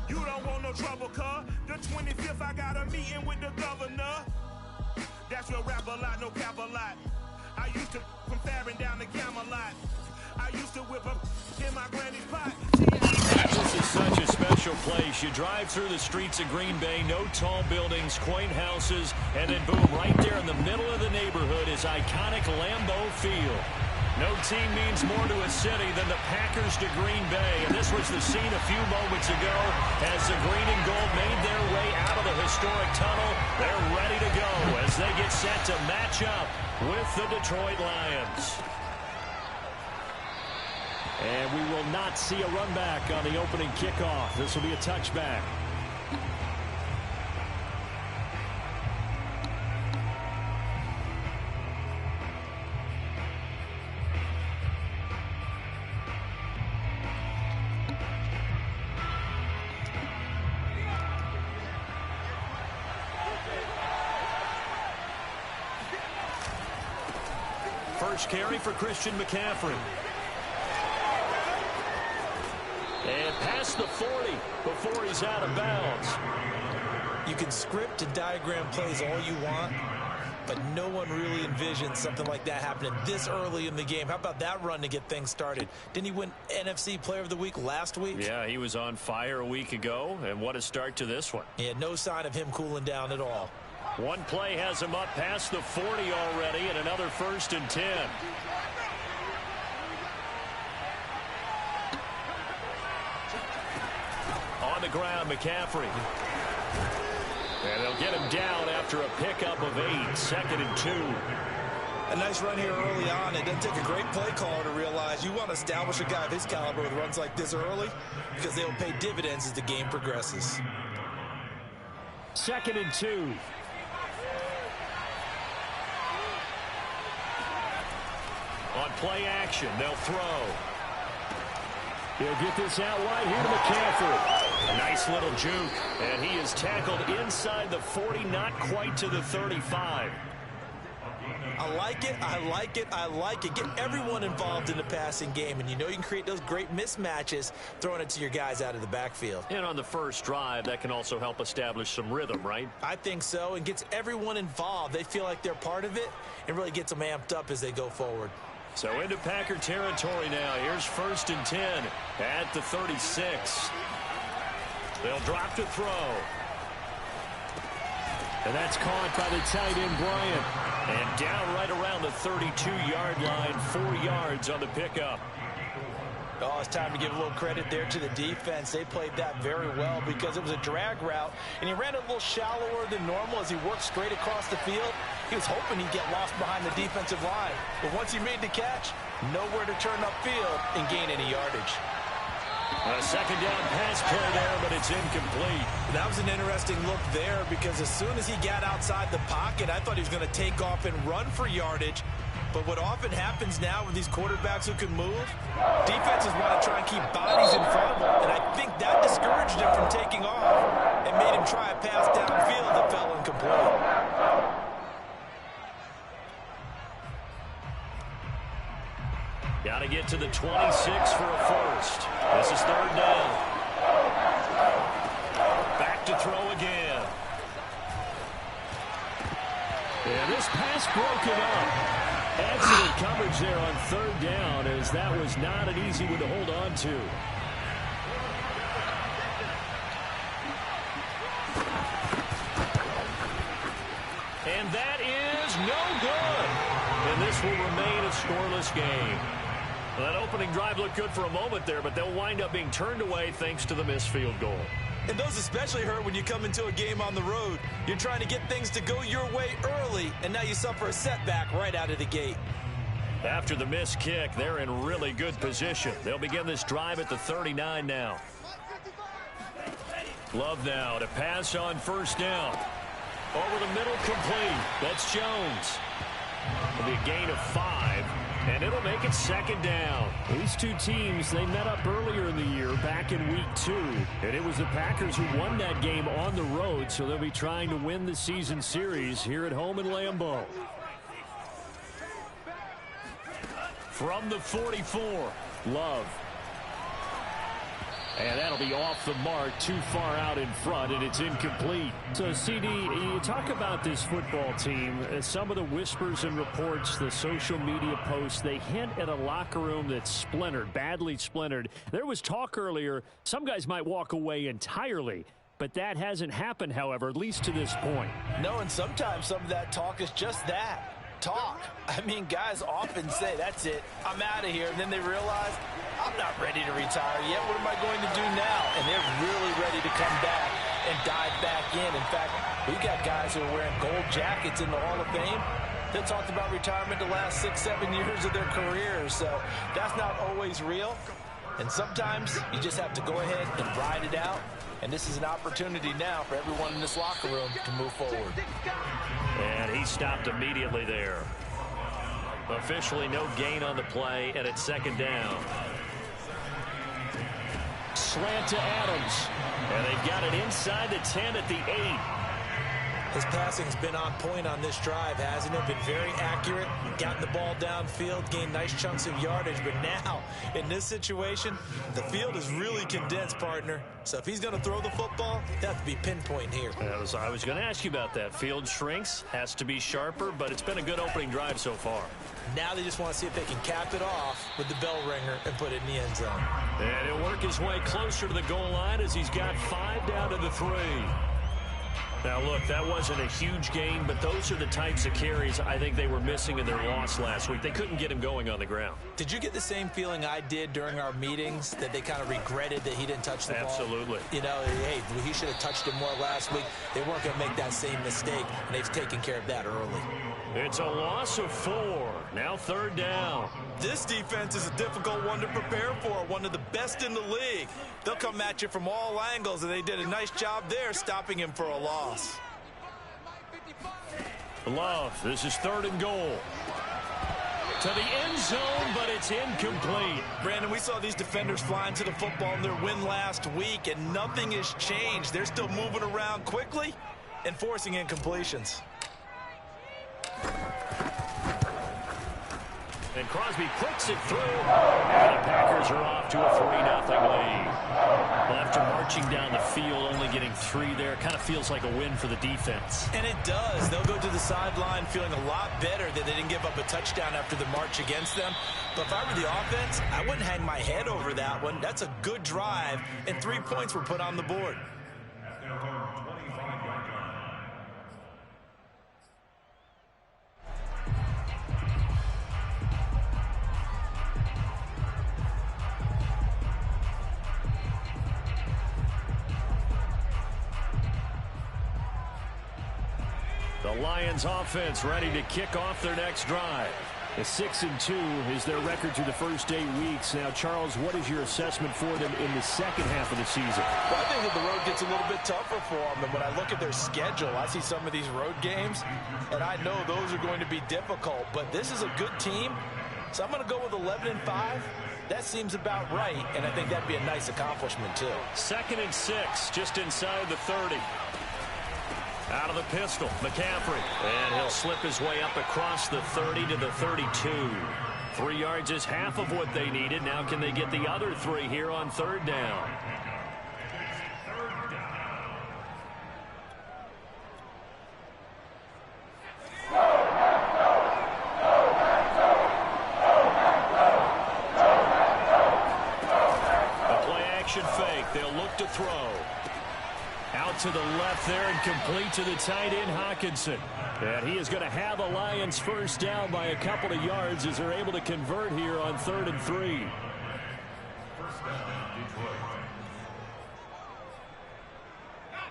You don't want no trouble, cuz. The 25th, I got a meeting with the governor. That's your rap a lot, no cap a lot. I used to from Farron down to Camelot. I used to whip up in my granny's pot. This is such a special place. You drive through the streets of Green Bay, no tall buildings, quaint houses, and then boom, right there in the middle of the neighborhood is iconic Lambeau Field. No team means more to a city than the Packers to Green Bay, and this was the scene a few moments ago as the green and gold made their way out of the historic tunnel. They're ready to go as they get set to match up with the Detroit Lions. And we will not see a run back on the opening kickoff. This will be a touchback. First carry for Christian McCaffrey. And past the 40 before he's out of bounds. You can script and diagram plays all you want, but no one really envisioned something like that happening this early in the game. How about that run to get things started? Didn't he win NFC Player of the Week last week? Yeah, he was on fire a week ago, and what a start to this one. Yeah, no sign of him cooling down at all. One play has him up past the 40 already, and another 1st and 10. On the ground, McCaffrey. And they'll get him down after a pickup of 8, 2nd and 2. A nice run here early on. It doesn't take a great play caller to realize you want to establish a guy of his caliber with runs like this early because they'll pay dividends as the game progresses. 2nd and 2. On play action, they'll throw. He'll get this out wide here to McCaffrey. A nice little juke, and he is tackled inside the 40, not quite to the 35. I like it, I like it, I like it. Get everyone involved in the passing game, and you know you can create those great mismatches throwing it to your guys out of the backfield. And on the first drive, that can also help establish some rhythm, right? I think so, and gets everyone involved. They feel like they're part of it, and really gets them amped up as they go forward. So into Packer territory now. Here's 1st and 10 at the 36. They'll drop to throw. And that's caught by the tight end, Bryant. And down right around the 32-yard line, 4 yards on the pickup. Oh, it's time to give a little credit there to the defense. They played that very well because it was a drag route, and he ran a little shallower than normal as he worked straight across the field. He was hoping he'd get lost behind the defensive line. But once he made the catch, nowhere to turn upfield and gain any yardage. A 2nd down pass play there, but it's incomplete. That was an interesting look there because as soon as he got outside the pocket, I thought he was going to take off and run for yardage. But what often happens now with these quarterbacks who can move, defenses want to try and keep bodies in front of them. And I think that discouraged him from taking off and made him try a pass downfield that fell incomplete. Got to get to the 26 for a first. This is 3rd down. Back to throw again. And this pass broken up. Excellent coverage there on 3rd down, as that was not an easy one to hold on to. And that is no good. And this will remain a scoreless game. Well, that opening drive looked good for a moment there, but they'll wind up being turned away thanks to the missed field goal. And those especially hurt when you come into a game on the road. You're trying to get things to go your way early, and now you suffer a setback right out of the gate. After the missed kick, they're in really good position. They'll begin this drive at the 39 now. Love now to pass on 1st down. Over the middle, complete. That's Jones. It'll be a gain of 5. And it'll make it 2nd down. These two teams, they met up earlier in the year, back in week 2. And it was the Packers who won that game on the road, so they'll be trying to win the season series here at home in Lambeau. From the 44, Love. And that'll be off the mark, too far out in front, and it's incomplete. So, CD, you talk about this football team. Some of the whispers and reports, the social media posts, they hint at a locker room that's splintered, badly splintered. There was talk earlier, some guys might walk away entirely. But that hasn't happened, however, at least to this point. No, and sometimes some of that talk is just that. Talk. I mean, guys often say, that's it, I'm out of here. And then they realize, I'm not ready to retire yet. What am I going to do now? And they're really ready to come back and dive back in. In fact, we've got guys who are wearing gold jackets in the Hall of Fame that talked about retirement the last 6-7 years of their careers. So that's not always real. And sometimes you just have to go ahead and ride it out. And this is an opportunity now for everyone in this locker room to move forward. And he stopped immediately there. Officially no gain on the play, and it's second down. Slant to Adams. And they've got it inside the 10 at the 8. His passing's been on point on this drive, hasn't it? Been very accurate, gotten the ball downfield, gained nice chunks of yardage. But now, in this situation, the field is really condensed, partner. So if he's going to throw the football, it has to be pinpoint here. I was going to ask you about that. Field shrinks, has to be sharper, but it's been a good opening drive so far. Now they just want to see if they can cap it off with the bell ringer and put it in the end zone. And he'll work his way closer to the goal line as he's got 5 down to the 3. Now, look, that wasn't a huge gain, but those are the types of carries I think they were missing in their loss last week. They couldn't get him going on the ground. Did you get the same feeling I did during our meetings, that they kind of regretted that he didn't touch the ball? Absolutely. You know, hey, he should have touched it more last week. They weren't going to make that same mistake, and they've taken care of that early. It's a loss of 4. Now 3rd down. This defense is a difficult one to prepare for, one of the best in the league. They'll come at you from all angles, and they did a nice job there stopping him for a loss. Love, this is 3rd and goal. To the end zone, but it's incomplete. Brandon, we saw these defenders flying to the football in their win last week, and nothing has changed. They're still moving around quickly and forcing incompletions. And Crosby puts it through. And the Packers are off to a 3-0 lead. Well, after marching down the field, only getting 3 there, kind of feels like a win for the defense. And it does. They'll go to the sideline feeling a lot better that they didn't give up a touchdown after the march against them. But if I were the offense, I wouldn't hang my head over that one. That's a good drive, and 3 points were put on the board. The Lions offense ready to kick off their next drive. A 6-2 is their record through the first 8 weeks. Now, Charles, what is your assessment for them in the second half of the season? Well, I think that the road gets a little bit tougher for them. And when I look at their schedule, I see some of these road games, and I know those are going to be difficult. But this is a good team, so I'm going to go with 11-5. That seems about right, and I think that'd be a nice accomplishment, too. 2nd and 6, just inside the 30. Out of the pistol, McCaffrey. And he'll slip his way up across the 30 to the 32. 3 yards is half of what they needed. Now can they get the other 3 here on 3rd down? A play action fake. They'll look to throw. Out to the left there and complete to the tight end, Hockenson. And he is going to have a Lions first down by a couple of yards as they're able to convert here on 3rd and 3.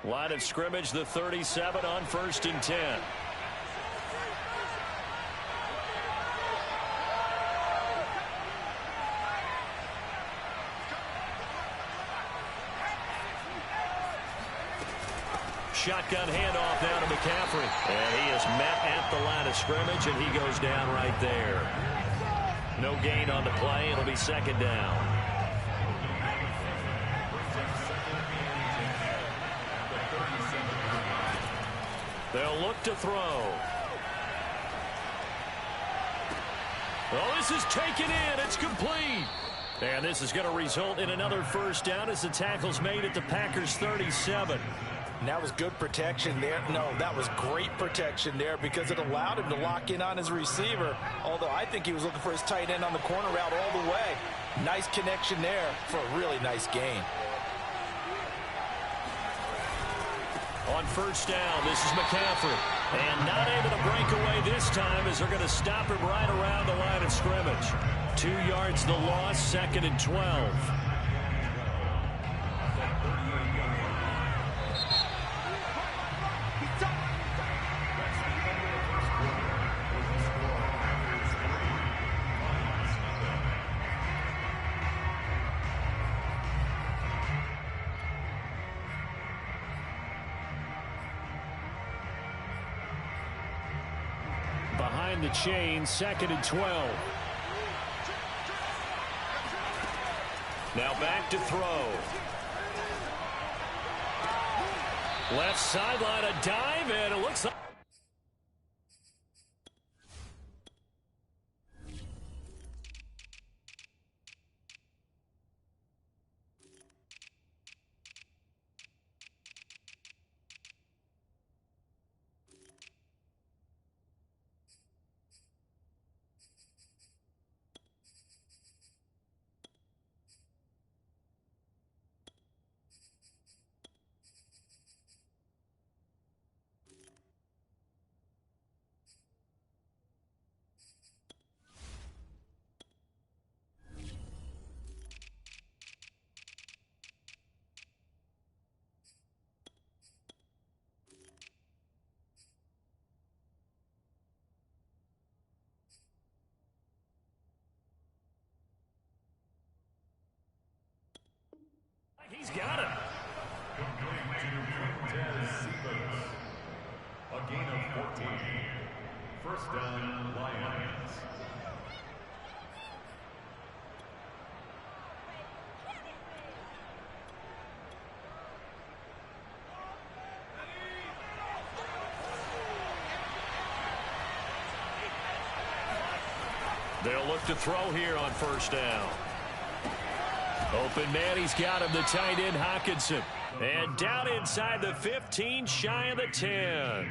Line of scrimmage, the 37 on 1st and 10. Shotgun handoff now to McCaffrey. And he is met at the line of scrimmage, and he goes down right there. No gain on the play. It'll be 2nd down. They'll look to throw. Oh, this is taken in. It's complete. And this is going to result in another first down as the tackle's made at the Packers 37. And that was good protection there. No, that was great protection there because it allowed him to lock in on his receiver, although I think he was looking for his tight end on the corner route all the way. Nice connection there for a really nice gain. On first down, this is McCaffrey. And not able to break away this time as they're going to stop him right around the line of scrimmage. 2 yards the loss, 2nd and 12. Behind the chain, 2nd and 12. Now back to throw. Left sideline, a dive, and it looks like... He's got it. A gain of 14. First down, Lions. They'll look to throw here on first down. Open man, he's got him, the tight end Hockenson. And down inside the 15, shy of the 10.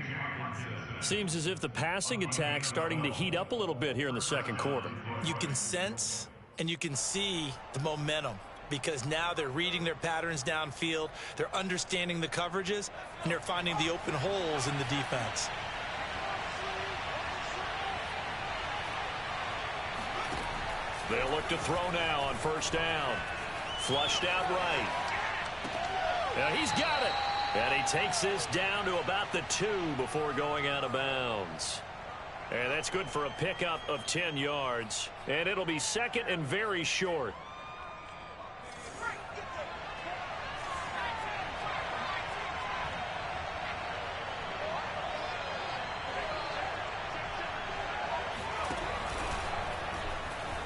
Seems as if the passing attack's starting to heat up a little bit here in the second quarter. You can sense and you can see the momentum because now they're reading their patterns downfield, they're understanding the coverages, and they're finding the open holes in the defense. They'll look to throw now on first down. Flushed out right. And he's got it. And he takes this down to about the 2 before going out of bounds. And that's good for a pickup of 10 yards. And it'll be second and very short.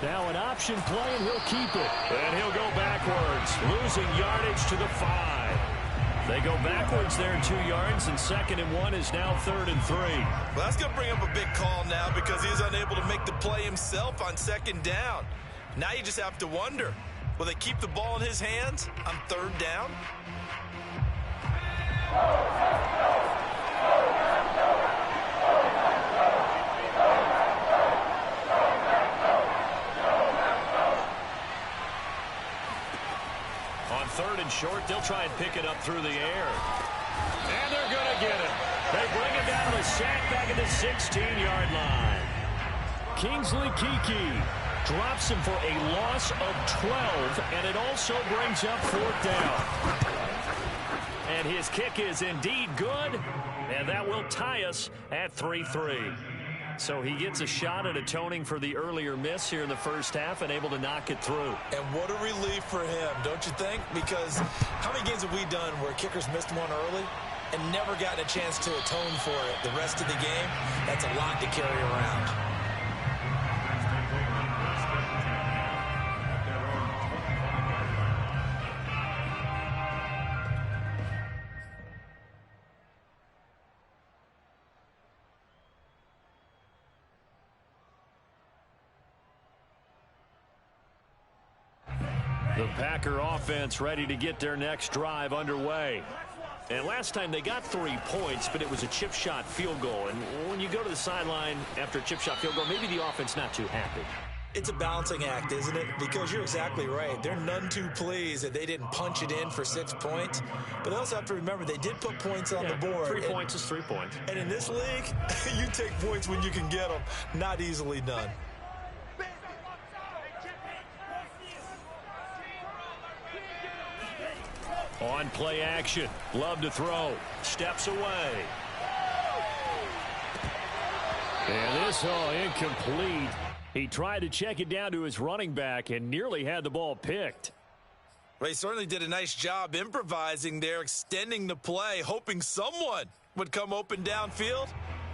Now an option play, and he'll keep it. And he'll go backwards, losing yardage to the 5. They go backwards there 2 yards, and 2nd and 1 is now 3rd and 3. Well, that's going to bring up a big call now because he's unable to make the play himself on 2nd down. Now you just have to wonder, will they keep the ball in his hands on 3rd down? On 3rd and short, they'll try and pick it up through the air. And they're going to get it. They bring it down to the sack back at the 16-yard line. Kingsley Keke drops him for a loss of 12, and it also brings up 4th down. And his kick is indeed good, and that will tie us at 3-3. So he gets a shot at atoning for the earlier miss here in the first half and able to knock it through. And what a relief for him, don't you think? Because how many games have we done where kickers missed one early and never gotten a chance to atone for it the rest of the game? That's a lot to carry around. The Packer offense ready to get their next drive underway. And last time they got 3 points, but it was a chip shot field goal. And when you go to the sideline after a chip shot field goal, maybe the offense not too happy. It's a balancing act, isn't it? Because you're exactly right. They're none too pleased that they didn't punch it in for 6 points. But they also have to remember they did put points on the board. 3 points is 3 points. And in this league, you take points when you can get them. Not easily done. On play action. Love to throw. Steps away. And this incomplete. He tried to check it down to his running back and nearly had the ball picked. Well, he certainly did a nice job improvising there, extending the play, hoping someone would come open downfield,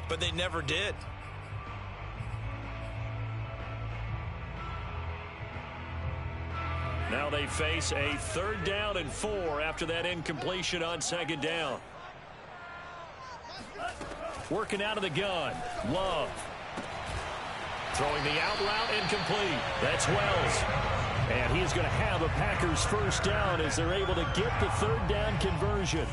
but they never did. Now they face a 3rd down and 4 after that incompletion on 2nd down. Working out of the gun. Love. Throwing the out route incomplete. That's Wells. And he's going to have a Packers 1st down as they're able to get the 3rd down conversion.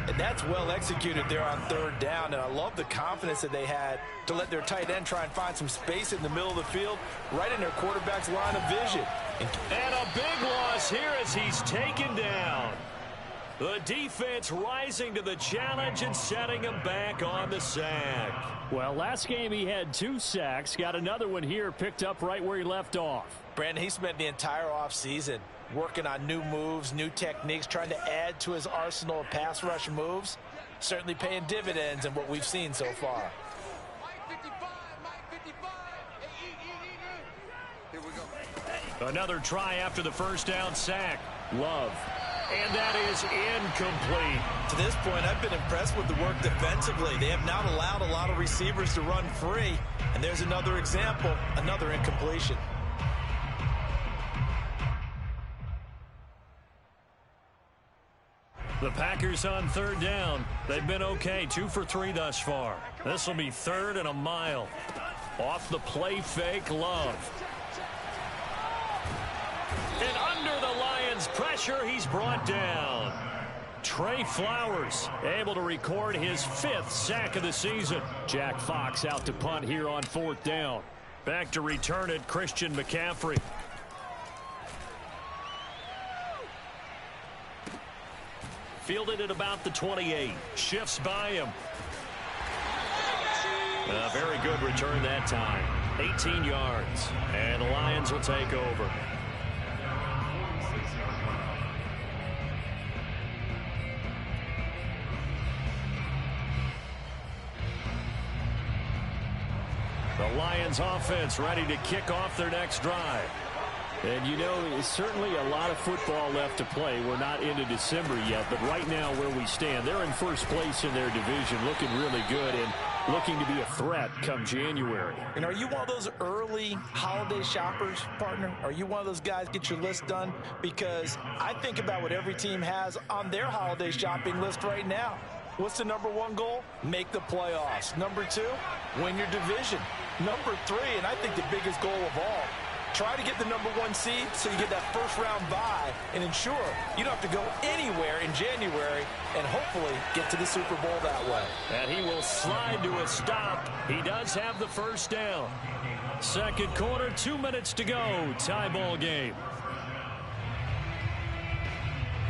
And that's well executed there on 3rd down. And I love the confidence that they had to let their tight end try and find some space in the middle of the field, right in their quarterback's line of vision. And a big loss here as he's taken down. The defense rising to the challenge and setting him back on the sack. Well, last game he had 2 sacks. Got another one here picked up right where he left off. Brandon, he spent the entire offseason working on new moves, new techniques, trying to add to his arsenal of pass rush moves. Certainly paying dividends in what we've seen so far. Another try after the 1st down sack. Love. And that is incomplete. To this point, I've been impressed with the work defensively. They have not allowed a lot of receivers to run free. And there's another example, another incompletion. The Packers on 3rd down. They've been okay, 2 for 3 thus far. This will be 3rd and a mile. Off the play fake, Love. And under the Lions' pressure, he's brought down. Trey Flowers able to record his 5th sack of the season. Jack Fox out to punt here on 4th down. Back to return it, Christian McCaffrey. Fielded at about the 28. Shifts by him. A very good return that time. 18 yards. And the Lions will take over. The Lions offense ready to kick off their next drive. And you know, there's certainly a lot of football left to play. We're not into December yet, but right now where we stand, they're in 1st place in their division, looking really good and looking to be a threat come January. And are you one of those early holiday shoppers, partner? Are you one of those guys get your list done? Because I think about what every team has on their holiday shopping list right now. What's the number 1 goal? Make the playoffs. Number 2, win your division. Number 3, and I think the biggest goal of all, try to get the number 1 seed so you get that 1st round bye and ensure you don't have to go anywhere in January and hopefully get to the Super Bowl that way. And he will slide to a stop. He does have the 1st down. 2nd quarter, 2 minutes to go. Tie ball game.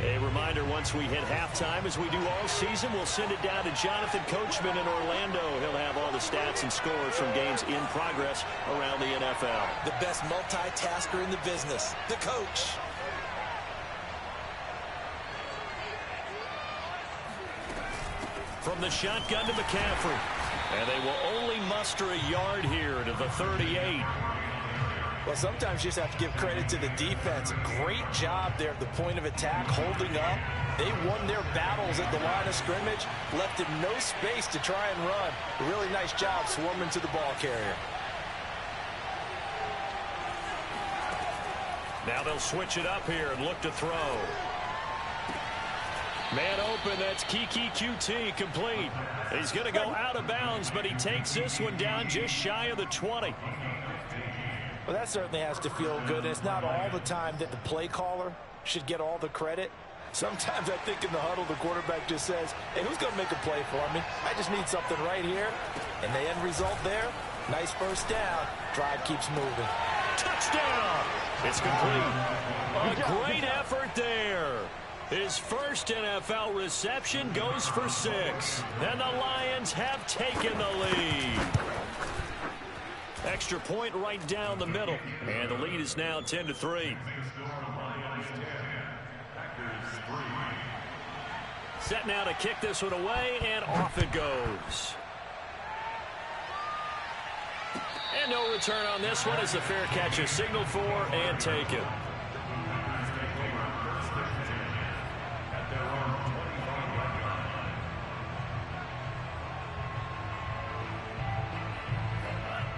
A reminder, once we hit halftime, as we do all season, we'll send it down to Jonathan Coachman in Orlando. He'll have all the stats and scores from games in progress around the NFL. The best multitasker in the business, the coach. From the shotgun to McCaffrey. And they will only muster a yard here to the 38. Well, sometimes you just have to give credit to the defense. Great job there at the point of attack, holding up. They won their battles at the line of scrimmage, left him no space to try and run. A really nice job swarming to the ball carrier. Now they'll switch it up here and look to throw. Man open, that's Kiki QT, complete. He's going to go out of bounds, but he takes this one down just shy of the 20. Well, that certainly has to feel good. And it's not all the time that the play caller should get all the credit. Sometimes I think in the huddle, the quarterback just says, hey, who's going to make a play for me? I just need something right here. And the end result there, nice first down. Drive keeps moving. Touchdown! It's complete. A great effort there. His first NFL reception goes for 6. And the Lions have taken the lead. Extra point right down the middle. And the lead is now 10-3. Set now to kick this one away, and off it goes. And no return on this one as the fair catch is signaled for and taken.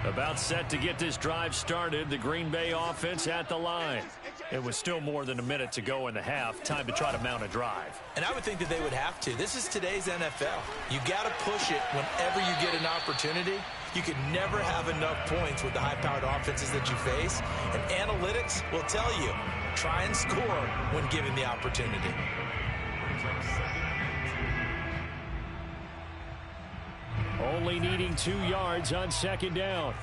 About set to get this drive started, the Green Bay offense at the line. It was still more than a minute to go in the half. Time to try to mount a drive. And I would think that they would have to. This is today's NFL. You got to push it whenever you get an opportunity. You can never have enough points with the high-powered offenses that you face. And analytics will tell you, try and score when given the opportunity. Only needing 2 yards on second down.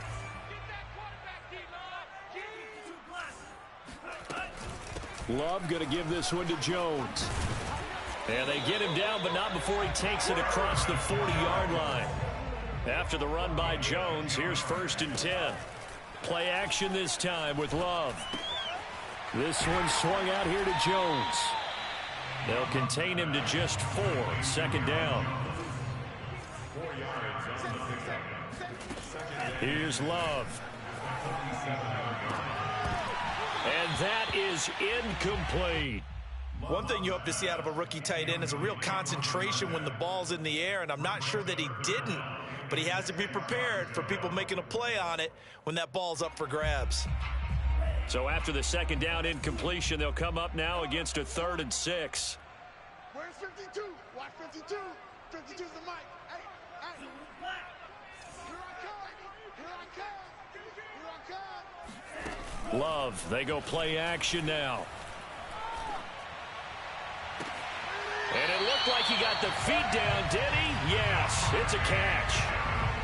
Love going to give this one to Jones. And they get him down, but not before he takes it across the 40-yard line. After the run by Jones, here's 1st and 10. Play action this time with Love. This one swung out here to Jones. They'll contain him to just 4. Second down. Here's Love. And that is incomplete. One thing you hope to see out of a rookie tight end is a real concentration when the ball's in the air, and I'm not sure that he didn't, but he has to be prepared for people making a play on it when that ball's up for grabs. So after the second down incompletion, they'll come up now against a 3rd and 6. Where's 52? Watch 52. 52's the mic. Hey, hey. Here I come. Here I come. Here I come. Love, they go play action now. And it looked like he got the feet down, did he? Yes, it's a catch.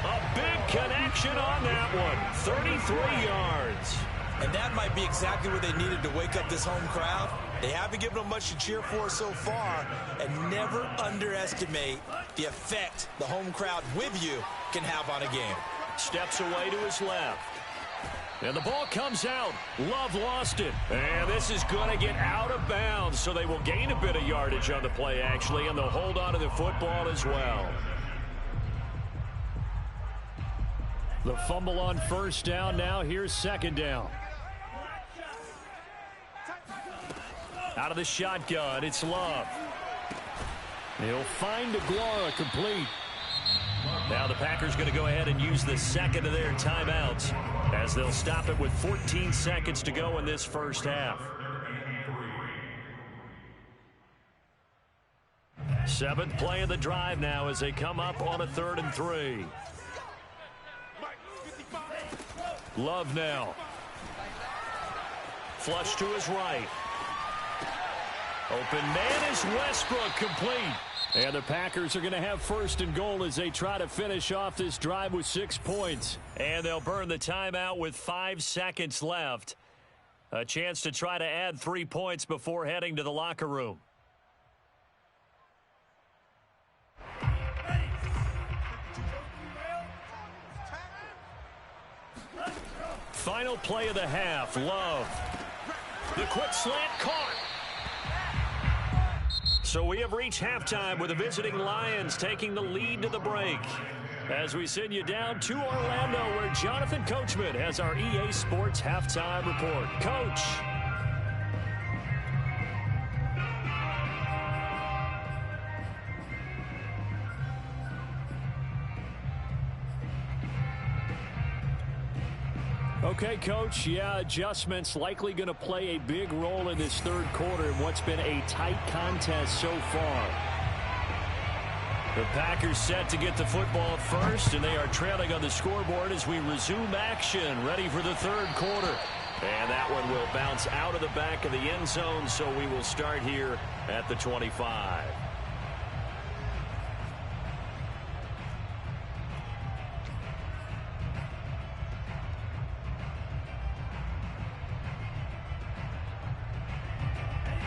A big connection on that one. 33 yards. And that might be exactly what they needed to wake up this home crowd. They haven't given them much to cheer for so far, and never underestimate the effect the home crowd with you can have on a game. Steps away to his left. And the ball comes out. Love lost it. And this is going to get out of bounds, so they will gain a bit of yardage on the play, actually, and they'll hold on to the football as well. The fumble on first down. Now here's second down. Out of the shotgun, it's Love. He'll find Aguilar complete. Now the Packers going to go ahead and use the second of their timeouts as they'll stop it with 14 seconds to go in this first half. 7th play of the drive now as they come up on a 3rd and 3. Love now. Flush to his right. Open man is Westbrook, complete. And the Packers are going to have 1st and goal as they try to finish off this drive with 6 points. And they'll burn the timeout with 5 seconds left. A chance to try to add 3 points before heading to the locker room. Final play of the half, Love. The quick slant caught. So we have reached halftime with the visiting Lions taking the lead to the break. As we send you down to Orlando, where Jonathan Coachman has our EA Sports halftime report. Coach. Okay, Coach, yeah, adjustments likely going to play a big role in this 3rd quarter in what's been a tight contest so far. The Packers set to get the football first, and they are trailing on the scoreboard as we resume action, ready for the third quarter. And that one will bounce out of the back of the end zone, so we will start here at the 25.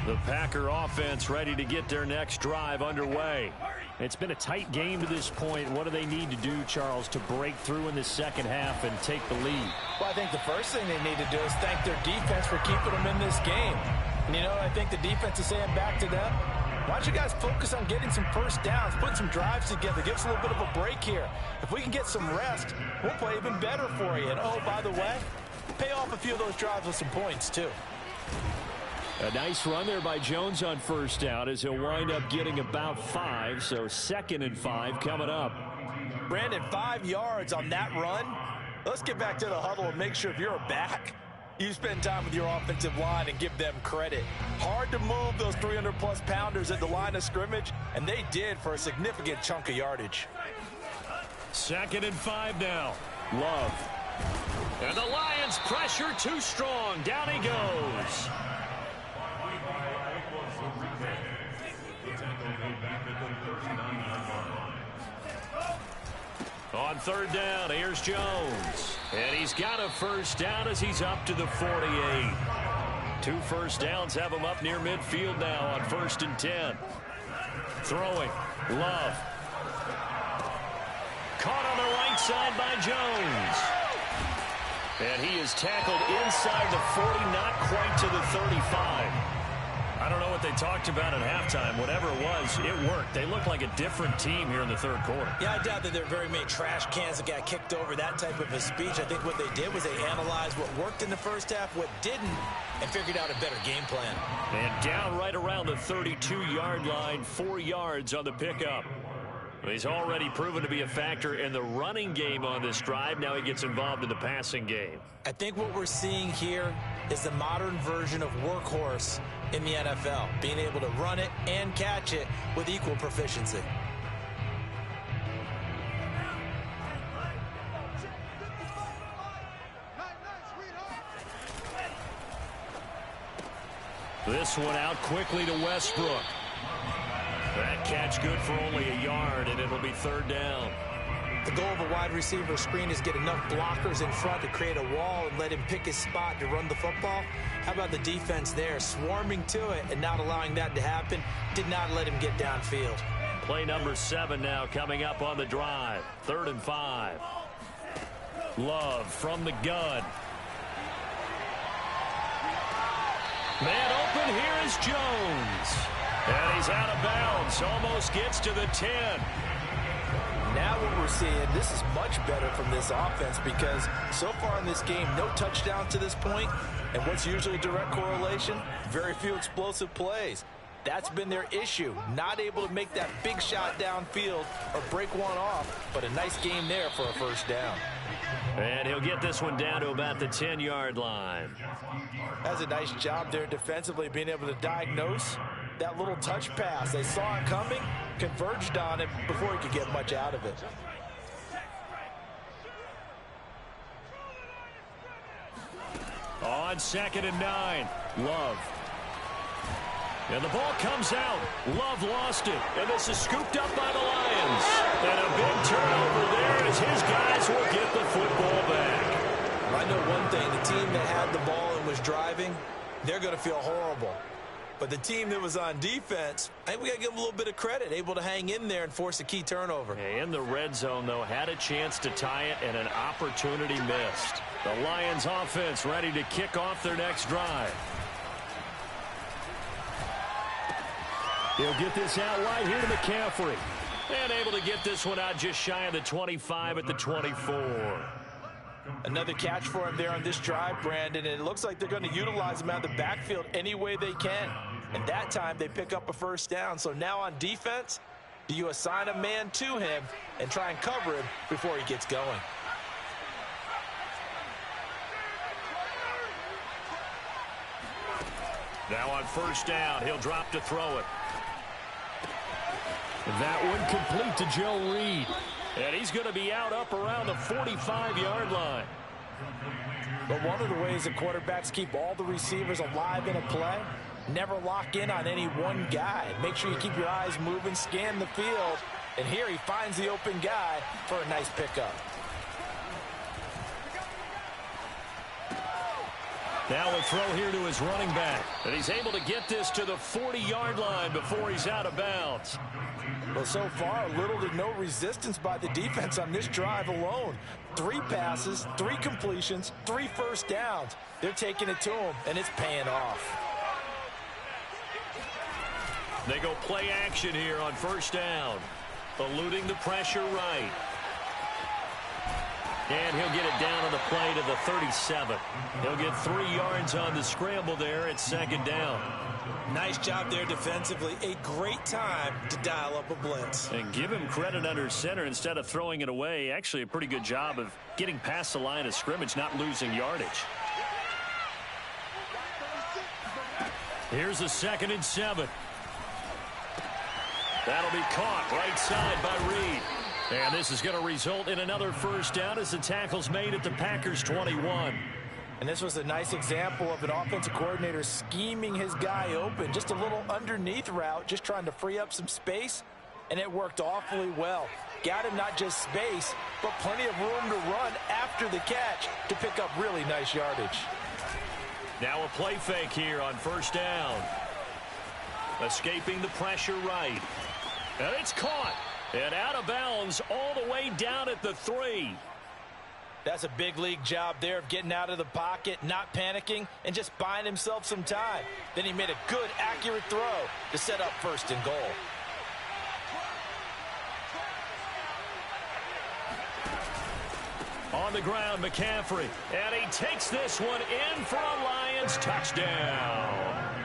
The Packer offense ready to get their next drive underway. It's been a tight game to this point. What do they need to do, Charles, to break through in the second half and take the lead? Well, I think the first thing they need to do is thank their defense for keeping them in this game. And, you know, I think the defense is saying back to them, why don't you guys focus on getting some first downs, putting some drives together, give us a little bit of a break here. If we can get some rest, we'll play even better for you. And, oh, by the way, pay off a few of those drives with some points, too. A nice run there by Jones on first down as he'll wind up getting about 5, so 2nd and 5 coming up. Brandon, 5 yards on that run. Let's get back to the huddle and make sure if you're a back, you spend time with your offensive line and give them credit. Hard to move those 300-plus pounders at the line of scrimmage, and they did for a significant chunk of yardage. 2nd and 5 now. Love. And the Lions pressure too strong. Down he goes. On third down, here's Jones. And he's got a first down as he's up to the 48. 2 first downs have him up near midfield now on 1st and 10. Throwing. Love. Caught on the right side by Jones. And he is tackled inside the 40, not quite to the 35. I don't know what they talked about at halftime. Whatever it was, it worked. They look like a different team here in the third quarter. Yeah, I doubt that there are very many trash cans that got kicked over, that type of a speech. I think what they did was they analyzed what worked in the first half, what didn't, and figured out a better game plan. And down right around the 32-yard line, 4 yards on the pickup. He's already proven to be a factor in the running game on this drive. Now he gets involved in the passing game. I think what we're seeing here is the modern version of workhorse in the NFL, being able to run it and catch it with equal proficiency. This one out quickly to Westbrook. That catch good for only a yard, and it'll be 3rd down. The goal of a wide receiver screen is get enough blockers in front to create a wall and let him pick his spot to run the football. How about the defense there, swarming to it and not allowing that to happen? Did not let him get downfield. Play number 7 now coming up on the drive. 3rd and 5. Love from the gun. Man open, here is Jones. And he's out of bounds, almost gets to the 10. Now what we're seeing, this is much better from this offense because so far in this game, no touchdown to this point, and what's usually a direct correlation? Very few explosive plays. That's been their issue, not able to make that big shot downfield or break one off, but a nice game there for a first down. And he'll get this one down to about the 10-yard line. That's a nice job there defensively, being able to diagnose that little touch pass. They saw it coming, converged on it before he could get much out of it. On 2nd and 9, Love. And the ball comes out. Love lost it. And this is scooped up by the Lions. And a big turnover there as his guys will get the football back. I know one thing. The team that had the ball and was driving, they're going to feel horrible. But the team that was on defense, I think we got to give them a little bit of credit, able to hang in there and force a key turnover. In the red zone, though, had a chance to tie it and an opportunity missed. The Lions offense ready to kick off their next drive. He'll get this out right here to McCaffrey. And able to get this one out just shy of the 25 at the 24. Another catch for him there on this drive, Brandon, and it looks like they're going to utilize him out of the backfield any way they can. And that time they pick up a first down. So now on defense, do you assign a man to him and try and cover him before he gets going? Now on first down, he'll drop to throw it. That one complete to Joe Reed. And he's going to be out up around the 45-yard line. But one of the ways the quarterbacks keep all the receivers alive in a play, never lock in on any one guy. Make sure you keep your eyes moving, scan the field. And here he finds the open guy for a nice pickup. Now a throw here to his running back. And he's able to get this to the 40-yard line before he's out of bounds. Well, so far, little to no resistance by the defense on this drive alone. 3 passes, 3 completions, 3 first downs. They're taking it to him, and it's paying off. They go play action here on first down. Eluding the pressure right. And he'll get it down on the play to the 37. He'll get 3 yards on the scramble there at second down. Nice job there defensively. A great time to dial up a blitz. And give him credit under center instead of throwing it away. Actually a pretty good job of getting past the line of scrimmage, not losing yardage. Here's a 2nd and 7. That'll be caught right side by Reed. And this is going to result in another first down as the tackle's made at the Packers 21. And this was a nice example of an offensive coordinator scheming his guy open. Just a little underneath route, just trying to free up some space. And it worked awfully well. Got him not just space, but plenty of room to run after the catch to pick up really nice yardage. Now a play fake here on first down. Escaping the pressure right. And it's caught. And out of bounds all the way down at the 3. That's a big league job there of getting out of the pocket, not panicking, and just buying himself some time. Then he made a good, accurate throw to set up 1st and goal. On the ground, McCaffrey. And he takes this one in for a Lions touchdown.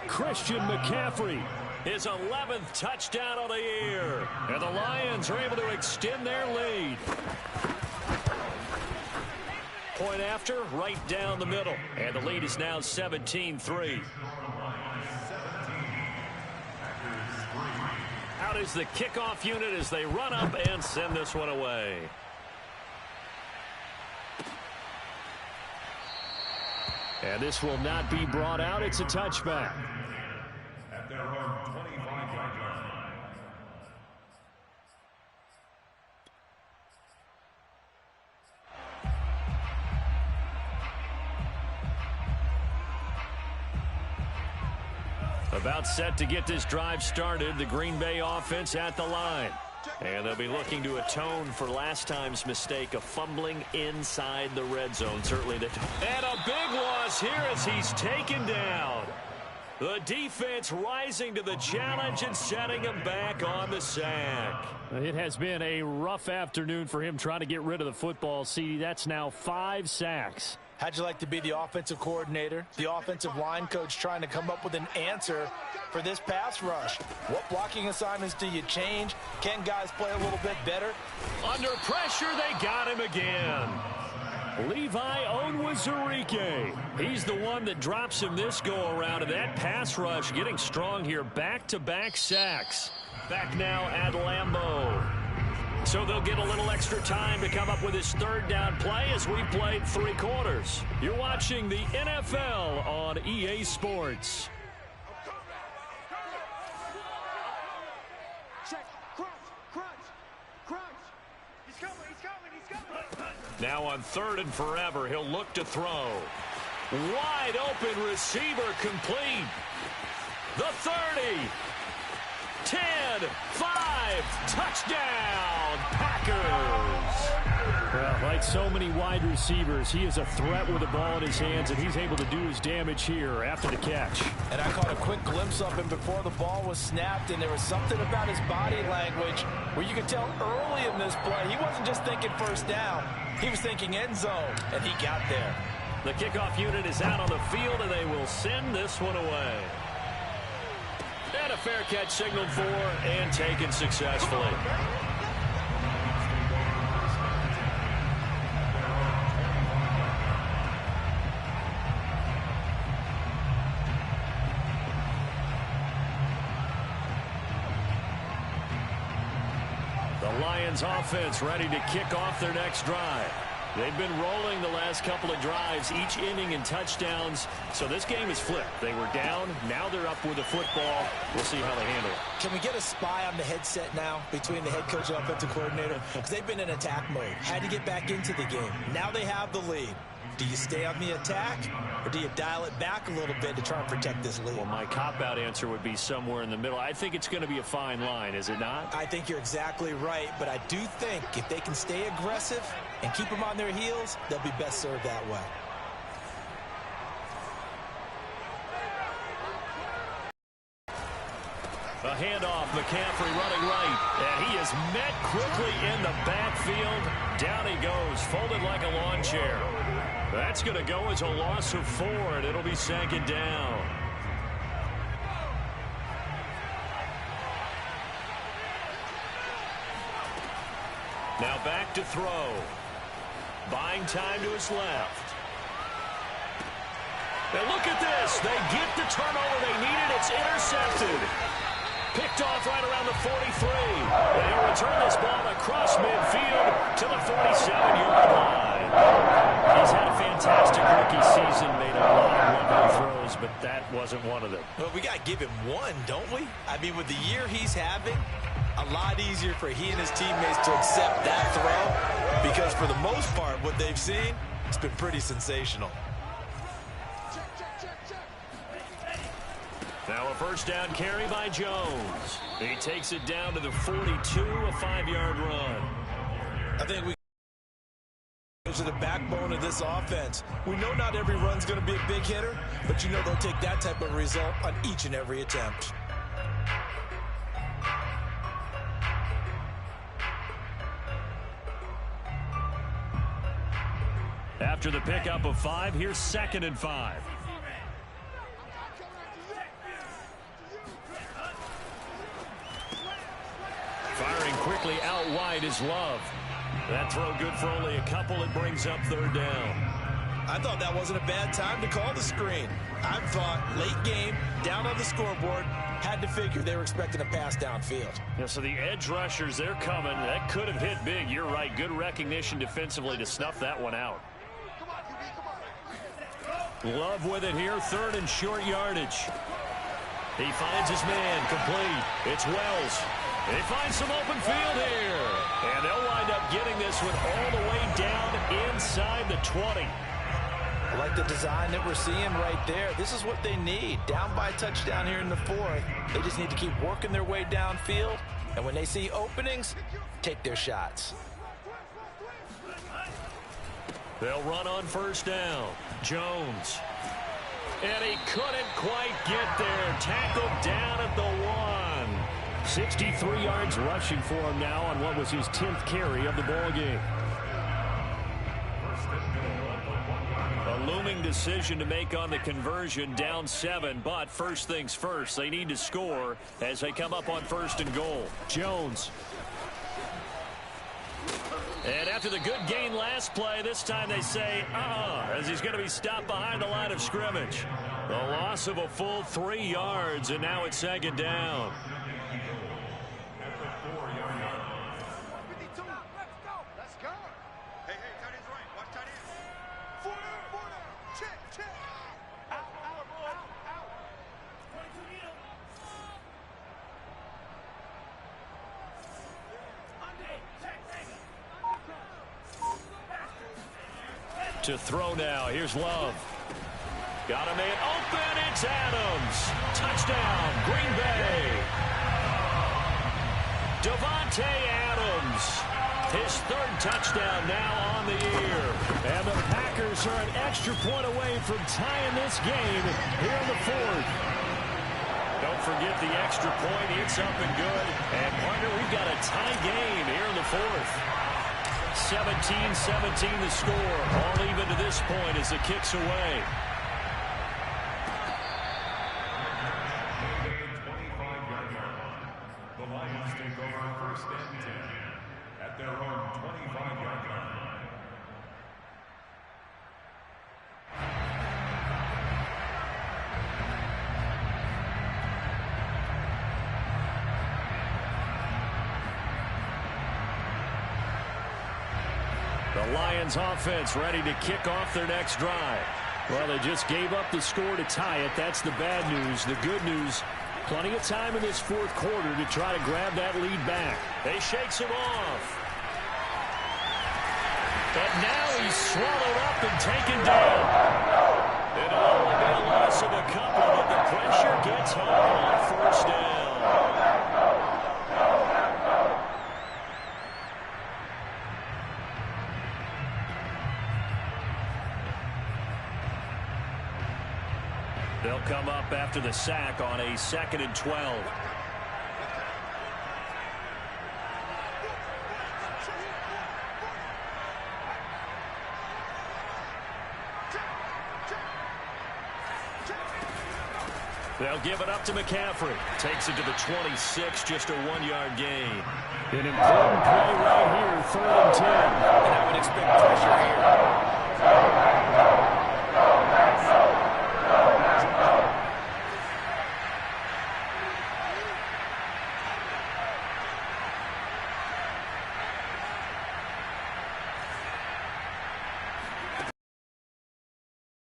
Christian McCaffrey. His 11th touchdown of the year. And the Lions are able to extend their lead. Point after, right down the middle. And the lead is now 17-3. Out is the kickoff unit as they run up and send this one away. And this will not be brought out. It's a touchback. At their own 25-yard line. About set to get this drive started, the Green Bay offense at the line. And they'll be looking to atone for last time's mistake of fumbling inside the red zone. Certainly they don't. And a big loss here as he's taken down. The defense rising to the challenge and setting him back on the sack. It has been a rough afternoon for him trying to get rid of the football. See, that's now 5 sacks. How'd you like to be the offensive coordinator, the offensive line coach trying to come up with an answer for this pass rush? What blocking assignments do you change? Can guys play a little bit better? Under pressure, they got him again. Levi Onwuzurike. He's the one that drops him this go-around, and that pass rush getting strong here. Back-to-back sacks. Back now at Lambeau. So they'll get a little extra time to come up with his 3rd down play as we played 3 quarters. You're watching the NFL on EA Sports. Check. Crunch. He's coming. Now on 3rd and forever, he'll look to throw. Wide open receiver complete. The 30. 10, 5, touchdown, Packers. Well, like so many wide receivers, he is a threat with the ball in his hands, and he's able to do his damage here after the catch. And I caught a quick glimpse of him before the ball was snapped, and there was something about his body language where you could tell early in this play he wasn't just thinking 1st down. He was thinking end zone, and he got there. The kickoff unit is out on the field, and they will send this one away. And a fair catch signaled for and taken successfully. Lions offense ready to kick off their next drive. They've been rolling the last couple of drives, each inning in touchdowns. So this game is flipped. They were down. Now they're up with the football. We'll see how they handle it. Can we get a spy on the headset now between the head coach and offensive coordinator? Because they've been in attack mode. Had to get back into the game. Now they have the lead. Do you stay on the attack, or do you dial it back a little bit to try and protect this lead? Well, my cop-out answer would be somewhere in the middle. I think it's going to be a fine line, is it not? I think you're exactly right, but I do think if they can stay aggressive and keep them on their heels, they'll be best served that way. A handoff, McCaffrey running right, and he is met quickly in the backfield. Down he goes, folded like a lawn chair. That's going to go as a loss of 4, and it'll be second down. Now back to throw. Buying time to his left. And look at this. They get the turnover they needed. It's intercepted. Picked off right around the 43. They'll return this ball across midfield to the 47-yard line. He's had a fantastic rookie season, made a lot of lovely throws, but that wasn't one of them. Well, we got to give him one, don't we? I mean, with the year he's having, a lot easier for he and his teammates to accept that throw, because for the most part, what they've seen, it's been pretty sensational. Now a first down carry by Jones. He takes it down to the 42, a 5-yard run. I think we to the backbone of this offense. We know not every run's going to be a big hitter, but you know they'll take that type of result on each and every attempt. After the pickup of 5, here's 2nd and 5. Firing quickly out wide is Love. That throw good for only a couple. It brings up 3rd down. I thought that wasn't a bad time to call the screen. I thought late game, down on the scoreboard, had to figure they were expecting a pass downfield. Yeah, so the edge rushers, they're coming. That could have hit big. You're right. Good recognition defensively to snuff that one out. Love with it here. 3rd and short yardage. He finds his man complete. It's Wells. They find some open field here. And they'll wind up getting this one all the way down inside the 20. I like the design that we're seeing right there. This is what they need. Down by a touchdown here in the 4th. They just need to keep working their way downfield. And when they see openings, take their shots. They'll run on first down. Jones. And he couldn't quite get there. Tackled down at the 1. 63 yards rushing for him now on what was his 10th carry of the ball game. A looming decision to make on the conversion, down 7, but first things first, they need to score as they come up on 1st and goal. Jones. And after the good gain last play, this time they say, as he's going to be stopped behind the line of scrimmage. The loss of a full 3 yards, and now it's 2nd down. To throw now. Here's Love. Got a man open. It's Adams. Touchdown, Green Bay. Davante Adams. His 3rd touchdown now on the year. And the Packers are an extra point away from tying this game here in the 4th. Don't forget the extra point. It's up and good. And, partner, we've got a tie game here in the 4th. 17-17 the score. All even to this point as the kick's away. The Lions take over 1st and 10 at their own 25-yard line. The Lions offense ready to kick off their next drive. Well, they just gave up the score to tie it. That's the bad news. The good news, plenty of time in this fourth quarter to try to grab that lead back. They shakes him off. And now he's swallowed up and taken down. It'll only be a loss of a couple, but the pressure gets home on first down. They'll come up after the sack on a 2nd and 12. They'll give it up to McCaffrey. Takes it to the 26, just a 1-yard gain. An important play right here, 3rd and 10. And I would expect pressure here.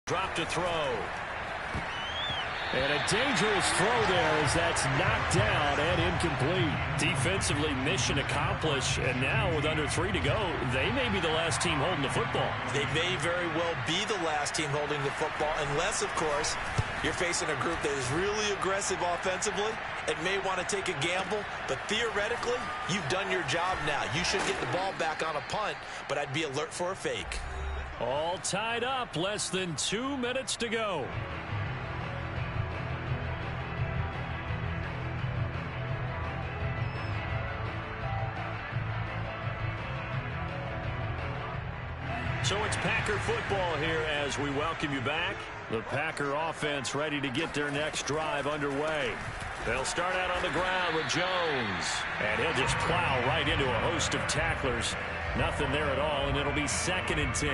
Drop to throw. And a dangerous throw there as that's knocked down and incomplete. Defensively, mission accomplished. And now with under 3 to go, they may be the last team holding the football. They may very well be the last team holding the football, unless, of course, you're facing a group that is really aggressive offensively and may want to take a gamble. But theoretically, you've done your job now. You should get the ball back on a punt, but I'd be alert for a fake. All tied up, less than 2 minutes to go. So it's Packer football here as we welcome you back. The Packer offense ready to get their next drive underway. They'll start out on the ground with Jones. And he'll just plow right into a host of tacklers. Nothing there at all, and it'll be 2nd and 10.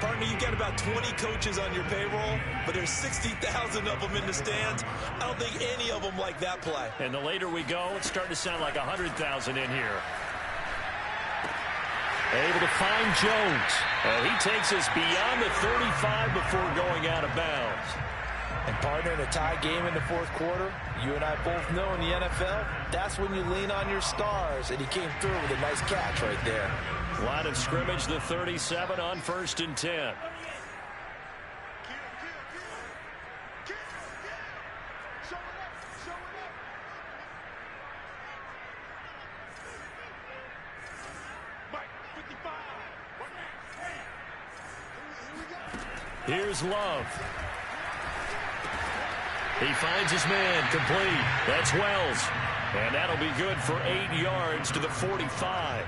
Partner, you've got about 20 coaches on your payroll, but there's 60,000 of them in the stands. I don't think any of them like that play. And the later we go, it's starting to sound like 100,000 in here. Able to find Jones. He takes us beyond the 35 before going out of bounds. And partner, in a tie game in the fourth quarter, you and I both know in the NFL, that's when you lean on your stars, and he came through with a nice catch right there. Line of scrimmage, the 37 on 1st and 10. Here's Love. He finds his man, complete. That's Wells. And that'll be good for 8 yards to the 45.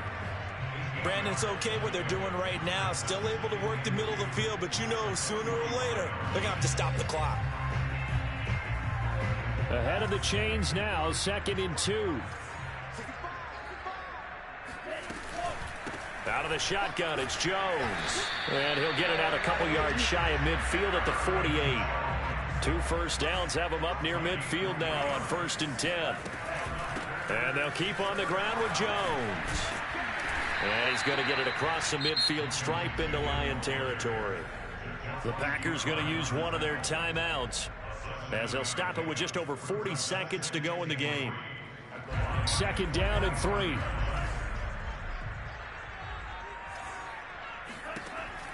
Brandon, it's okay what they're doing right now. Still able to work the middle of the field, but you know sooner or later they're going to have to stop the clock. Ahead of the chains now, 2nd and 2. Out of the shotgun, it's Jones. And he'll get it out a couple yards shy of midfield at the 48. 2 first downs have him up near midfield now on 1st and 10. And they'll keep on the ground with Jones. And he's going to get it across the midfield stripe into Lion territory. The Packers going to use one of their timeouts as they'll stop it with just over 40 seconds to go in the game. 2nd down and 3.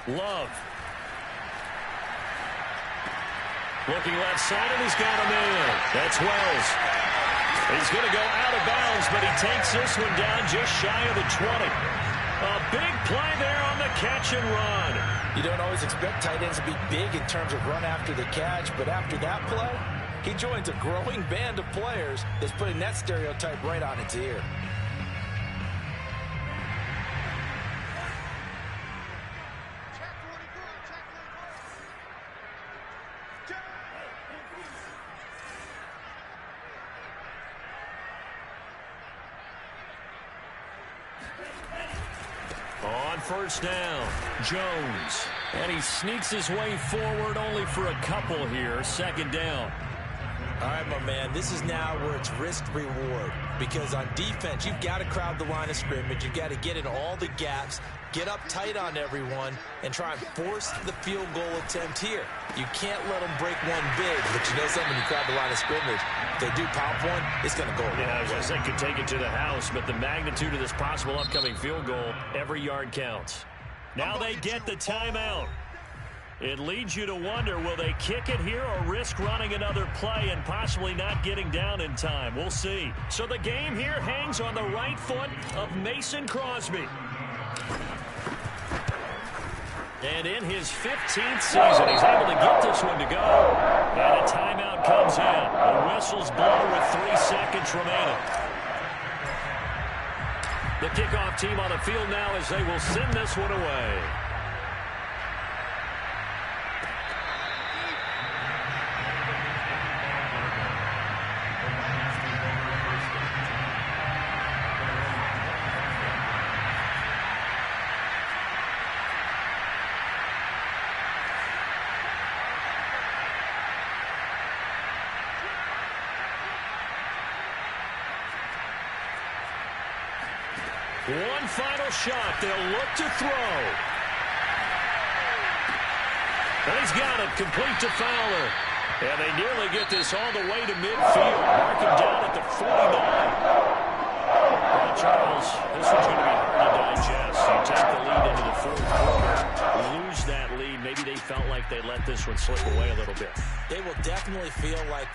Love. Looking left side, and he's got him in. That's Wells. He's going to go out of bounds, but he takes this one down just shy of the 20. A big play there on the catch and run. You don't always expect tight ends to be big in terms of run after the catch, but after that play, he joins a growing band of players that's putting that stereotype right on its ear. First down, Jones. And he sneaks his way forward only for a couple here. 2nd down. All right, my man, this is now where it's risk-reward. Because on defense, you've got to crowd the line of scrimmage. You've got to get in all the gaps, get up tight on everyone, and try and force the field goal attempt here. You can't let them break one big, but you know something, you crowd the line of scrimmage. If they do pop one, it's going to go away. Yeah, I was going to say could take it to the house, but the magnitude of this possible upcoming field goal, every yard counts. Now they get the timeout. It leads you to wonder, will they kick it here or risk running another play and possibly not getting down in time? We'll see. So the game here hangs on the right foot of Mason Crosby. And in his 15th season, he's able to get this one to go. And a timeout comes in. The whistle's blown with 3 seconds remaining. The kickoff team on the field now as they will send this one away. One final shot. They'll look to throw. And he's got it. Complete to Fowler. And they nearly get this all the way to midfield. Marking down at the 49. Well, Charles, this one's going to be hard to digest. You take the lead into the fourth quarter. Lose that lead. Maybe they felt like they let this one slip away a little bit. They will definitely feel like